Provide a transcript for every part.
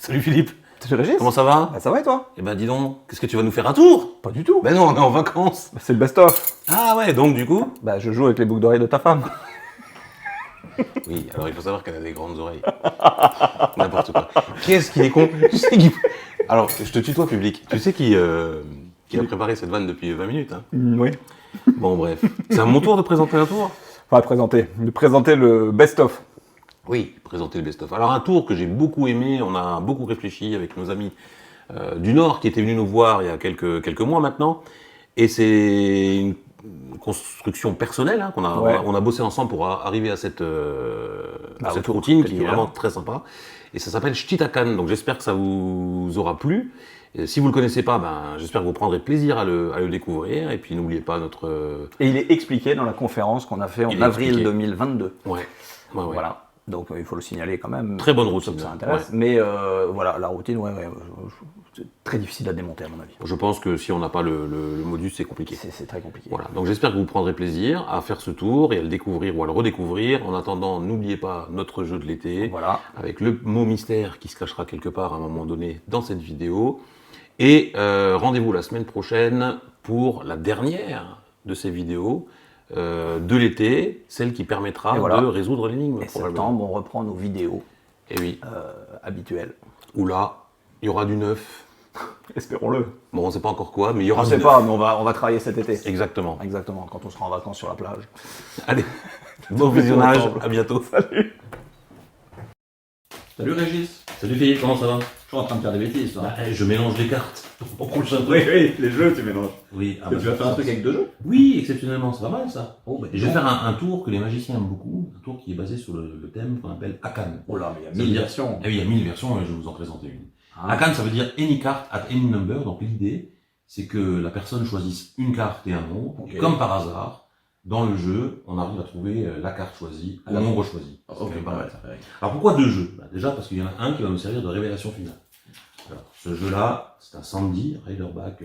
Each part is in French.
Salut Philippe, Salut Régis. comment ça va? Bah, ça va et toi? Eh ben dis donc, qu'est-ce que tu vas nous faire un tour? Pas du tout. Ben non, on est en vacances. C'est le best-of. Ah ouais, donc du coup? Bah je joue avec les boucles d'oreilles de ta femme. Oui, alors il faut savoir qu'elle a des grandes oreilles. N'importe quoi. Qu'est-ce qui est con? Tu sais qui... Alors, je te tutoie public. Tu sais qui a préparé cette vanne depuis 20 minutes, hein? Oui. Bon bref, c'est à mon tour de présenter un tour? Enfin, de présenter le best-of. Oui, présenter le best-of. Alors un tour que j'ai beaucoup aimé, on a beaucoup réfléchi avec nos amis du Nord qui étaient venus nous voir il y a quelques mois maintenant. Et c'est une construction personnelle hein, on a bossé ensemble pour arriver à cette routine qui est vraiment très sympa. Et ça s'appelle Shtitakan, donc j'espère que ça vous aura plu. Et si vous le connaissez pas, ben, j'espère que vous prendrez plaisir à le découvrir. Et puis n'oubliez pas notre... Et il est expliqué dans la conférence qu'on a fait en avril 2022. Ouais. Voilà. Donc il faut le signaler quand même. Très bonne routine. Ça intéresse. Ouais. Mais voilà, la routine, c'est très difficile à démonter à mon avis. Je pense que si on n'a pas le modus, c'est compliqué. C'est très compliqué. Voilà. Donc j'espère que vous prendrez plaisir à faire ce tour et à le découvrir ou à le redécouvrir. En attendant, n'oubliez pas notre jeu de l'été. Voilà. Avec le mot mystère qui se cachera quelque part à un moment donné dans cette vidéo. Et rendez-vous la semaine prochaine pour la dernière de ces vidéos. De l'été, celle qui permettra de résoudre l'énigme. Et septembre, on reprend nos vidéos habituelles. Où là, il y aura du neuf. Espérons-le. Bon, on ne sait pas encore quoi, mais il y aura du neuf. On ne sait pas, mais on va travailler cet été. Exactement. Exactement, quand on sera en vacances sur la plage. Allez, bon visionnage, à bientôt. Salut. Salut Régis. Salut Philippe, comment ça va? Toujours en train de faire des bêtises, toi. Je mélange les cartes. Pour prochain truc. Oui, les jeux, tu mélanges. Oui. Tu vas faire un truc avec 2 jeux? Oui, exceptionnellement, c'est pas mal ça. Oh, bah, Et je vais faire un tour que les magiciens aiment beaucoup, un tour qui est basé sur le thème qu'on appelle Akan. Oh là, mais il y a 1000 versions. Ah oui, il y a 1000 versions et je vais vous en présenter une. Akan, ça veut dire any card at any number, donc l'idée, c'est que la personne choisisse une carte et un nombre, et comme par hasard, dans le jeu, on arrive à trouver la carte choisie, le nombre choisi. Ok, pas mal ça. Alors pourquoi 2 jeux? Déjà parce qu'il y en a un qui va nous servir de révélation finale. Alors, ce jeu-là, c'est un Sandy, Riderback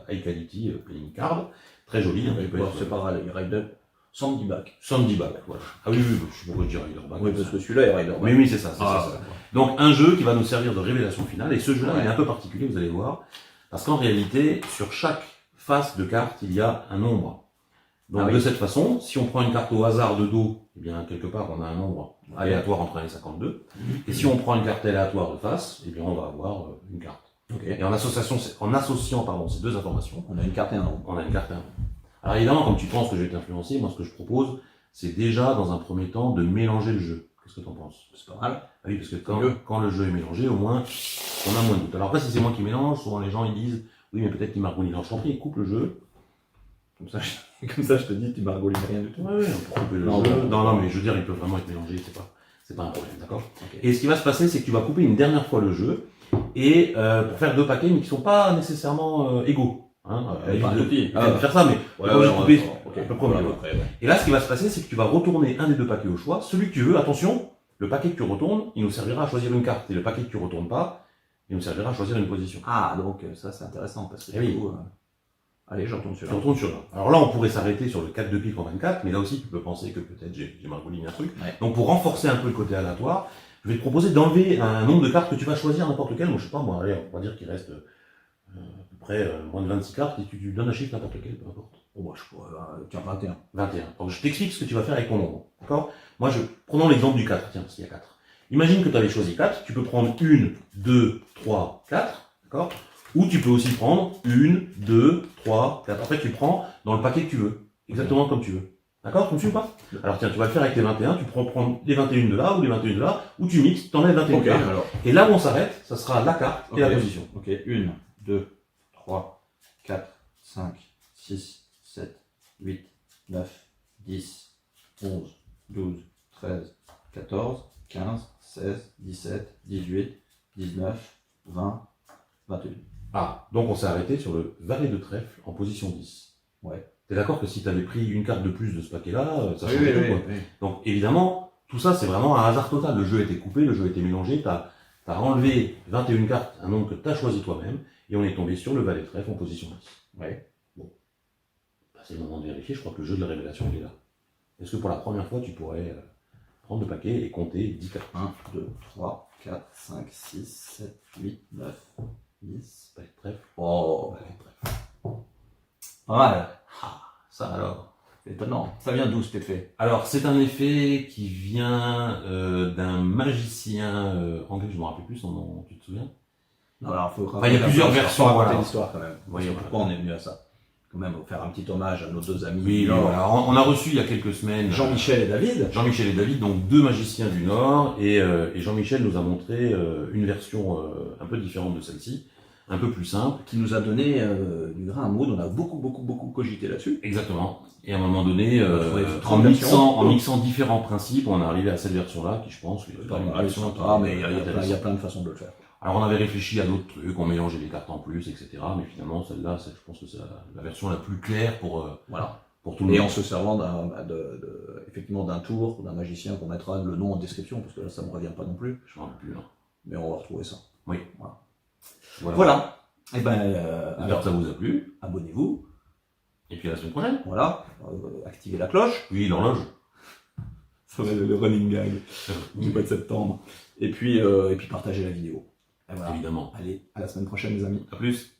High Quality Playing Card, très joli. C'est pas grave, il ride Sandy Back. Sandy Back, voilà. Ah oui, je sais pourquoi je dis Riderback. Oui, parce que celui-là est Riderback. Oui, c'est ça, c'est ça. Donc un jeu qui va nous servir de révélation finale, et ce jeu-là, il est un peu particulier, vous allez voir, parce qu'en réalité, sur chaque face de carte, il y a un nombre. Donc de cette façon, si on prend une carte au hasard de dos, eh bien quelque part on a un nombre aléatoire entre 1 et 52. Et si on prend une carte aléatoire de face, eh bien on va avoir une carte. Et en associant ces deux informations, on a une carte et un nombre. On a une carte et un nombre. Alors évidemment, comme tu penses que je vais t'influencer, moi ce que je propose, c'est déjà dans un premier temps de mélanger le jeu. Qu'est-ce que tu en penses? C'est pas mal. Oui, parce que quand le jeu est mélangé, au moins on a moins de doute. Alors après, si c'est moi qui mélange, souvent les gens ils disent oui mais peut-être qu'il margouline. Alors je t'en prie, coupe le jeu. Comme ça, je te dis, tu margolines rien du tout. Oui, on peut couper le jeu. Non, mais je veux dire, il peut vraiment être mélangé, c'est pas un problème, d'accord? Et ce qui va se passer, c'est que tu vas couper une dernière fois le jeu, et pour faire 2 paquets, mais qui sont pas nécessairement égaux. Faire ça, mais couper à peu près. Et là, ce qui va se passer, c'est que tu vas retourner un des 2 paquets au choix, celui que tu veux, attention, le paquet que tu retournes, il nous servira à choisir une carte, et le paquet que tu retournes pas, il nous servira à choisir une position. Ah, donc ça c'est intéressant, parce que du coup... Allez, je retourne sur là. Alors là, on pourrait s'arrêter sur le 4 de pique en 24, mais là aussi, tu peux penser que peut-être j'ai margouliné un truc. Ouais. Donc pour renforcer un peu le côté aléatoire, je vais te proposer d'enlever un nombre de cartes que tu vas choisir, n'importe lequel. Moi, je sais pas, allez, on va dire qu'il reste à peu près moins de 26 cartes, et tu donnes un chiffre n'importe lequel, peu importe. Oh, je pourrais, tiens, 21. 21. Donc je t'explique ce que tu vas faire avec ton nombre. D'accord? Moi, prenons l'exemple du 4. Tiens, parce qu'il y a 4. Imagine que tu avais choisi 4, tu peux prendre 1, 2, 3, 4. D'accord? Ou tu peux aussi prendre 1, 2, 3, 4. Après, tu prends dans le paquet que tu veux. Exactement comme tu veux. D'accord? Tu me suis ou pas? Alors tiens, tu vas le faire avec tes 21. Tu prends les 21 de là ou les 21 de là. Ou tu mixes, t'enlèves 21 de là. Et là où on s'arrête, ça sera la carte et la position. Ok, 1, 2, 3, 4, 5, 6, 7, 8, 9, 10, 11, 12, 13, 14, 15, 16, 17, 18, 19, 20, 21. Ah, donc on s'est arrêté sur le valet de trèfle en position 10. Ouais. T'es d'accord que si t'avais pris une carte de plus de ce paquet-là, ça changeait tout, quoi. Donc évidemment, tout ça c'est vraiment un hasard total. Le jeu a été coupé, le jeu a été mélangé, t'as enlevé 21 cartes, un nombre que t'as choisi toi-même, et on est tombé sur le valet de trèfle en position 10. Ouais. Bon. Bah, c'est le moment de vérifier, je crois que le jeu de la révélation il est là. Est-ce que pour la première fois tu pourrais prendre le paquet et compter 10 cartes. 1, 2, 3, 4, 5, 6, 7, 8, 9, 10. Pas de trèfle. Oh, pas mal. Ça alors. C'est étonnant. Ça vient d'où cet effet? Alors, c'est un effet qui vient d'un magicien anglais, je ne me rappelle plus son nom, tu te souviens? Non, alors, Il y a plusieurs versions, Faut raconter voilà. l'histoire quand même. Oui, voilà. Pourquoi on est venu à ça? Quand même, faire un petit hommage à nos deux amis. Oui, du Nord. voilà. On a reçu il y a quelques semaines Jean-Michel et David. Jean-Michel et David, donc deux magiciens du Nord, et Jean-Michel nous a montré une version un peu différente de celle-ci, un peu plus simple. Qui nous a donné du grain à moudre. On a beaucoup cogité là-dessus. Exactement. Et à un moment donné, trouvé en 30 versions. mixant différents principes, on est arrivé à cette version-là, qui je pense est une version qui mais il y intéressante. a plein de façons de le faire. Alors on avait réfléchi à d'autres trucs, on mélangeait les cartes en plus, etc. Mais finalement, celle-là, je pense que c'est la version la plus claire Voilà. pour tout le Et monde. en se servant effectivement d'un tour, d'un magicien qu'on mettra le nom en description, parce que là ça me revient pas non plus, Je m'en rappelle plus, là. mais on va retrouver ça. Oui. Voilà. Voilà. Et ben, J'espère que ça vous a plu. abonnez-vous, Et puis à la semaine prochaine. voilà, activez la cloche, Oui, l'horloge. ça va être le running gag du mois de septembre, et puis partagez la vidéo. Et voilà. Évidemment. Allez, à la semaine prochaine les amis. À plus.